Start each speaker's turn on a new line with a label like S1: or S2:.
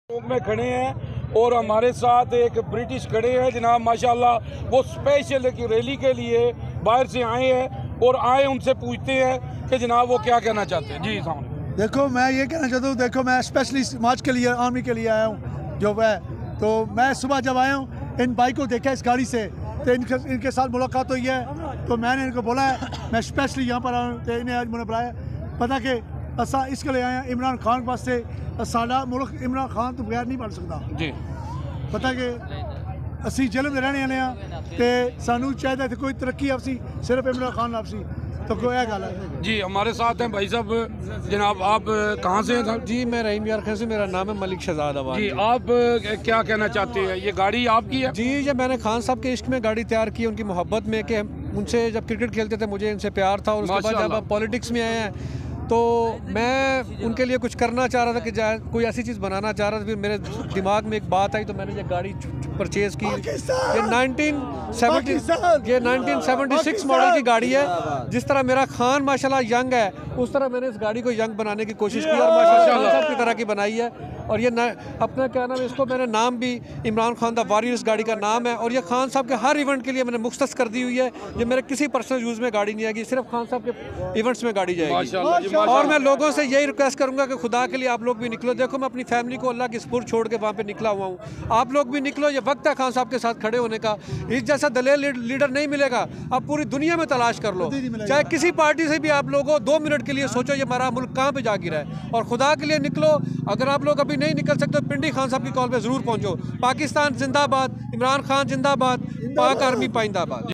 S1: चौक में खड़े हैं और हमारे साथ एक ब्रिटिश खड़े हैं जनाब माशाल्लाह। वो स्पेशल की रैली के लिए बाहर से आए हैं और आए उनसे पूछते हैं कि जनाब वो क्या कहना चाहते हैं। जी सामने
S2: देखो, मैं ये कहना चाहता हूँ, देखो मैं स्पेशली मार्च के लिए आर्मी के लिए आया हूँ जो है। तो मैं सुबह जब आया हूँ इन बाइक को देखा इस गाड़ी से, तो इनके साथ मुलाकात हुई है। तो मैंने इनको बोला है मैं स्पेशली यहाँ पर आया हूँ, तो इन्हें आज मैंने बुलाया पता कि असा इसके लिए आए हैं इमरान खान वास्ते। साडा मुल्क इमरान खान तो बगैर नहीं बन सकता जी। पता कि असी जेल में रहने वाले हैं तो सानू चाहिए कोई तरक्की आपसी सिर्फ इमरान खान आपसी तो कोई गल है
S1: जी। हमारे साथ हैं भाई साहब। जनाब आप कहाँ से हैं साहब?
S3: जी मैं रहीम यार से, मेरा नाम है मलिक शहजाद अवान।
S1: जी आप क्या कहना चाहते हैं? ये गाड़ी आपकी है?
S3: जी जब मैंने खान साहब के इश्क में गाड़ी तैयार की, उनकी मोहब्बत में, कि उनसे जब क्रिकेट खेलते थे मुझे इनसे प्यार था, और उसके बाद जब आप पॉलिटिक्स में आए हैं तो मैं उनके लिए कुछ करना चाह रहा था कि कोई ऐसी चीज़ बनाना चाह रहा था। फिर मेरे दिमाग में एक बात आई तो मैंने ये गाड़ी परचेज़ की। ये 1976 मॉडल की गाड़ी है। जिस तरह मेरा खान माशाल्लाह यंग है, उस तरह मैंने इस गाड़ी को यंग बनाने की कोशिश की और माशाल्लाह खान साहब की तरह की बनाई है। और ये अपना क्या नाम है, इसको मैंने नाम भी इमरान खान द वॉरियर इस गाड़ी का नाम है। और ये खान साहब के हर इवेंट के लिए मैंने मुख्तस कर दी हुई है। ये मेरे किसी पर्सनल यूज़ में गाड़ी नहीं आएगी, सिर्फ खान साहब के इवेंट्स में गाड़ी जाएगी। और मैं लोगों से यही रिक्वेस्ट करूंगा कि खुदा के लिए आप लोग भी निकलो। देखो मैं अपनी फैमिली को अल्लाह की स्पुर्द छोड़ के वहाँ पे निकला हुआ हूँ, आप लोग भी निकलो। ये वक्त है खान साहब के साथ खड़े होने का। इस जैसा दलेर लीडर नहीं मिलेगा, आप पूरी दुनिया में तलाश कर लो, चाहे किसी पार्टी से भी आप लोगों 2 मिनट के लिए सोचो ये हमारा मुल्क कहाँ पे जा गिरा है। और खुदा के लिए निकलो। अगर आप लोग अभी नहीं निकल सकते तो पिंडी खान साहब की कॉल पे जरूर पहुंचो। पाकिस्तान जिंदाबाद, इमरान खान जिंदाबाद, पाक आर्मी पाइंदाबाद।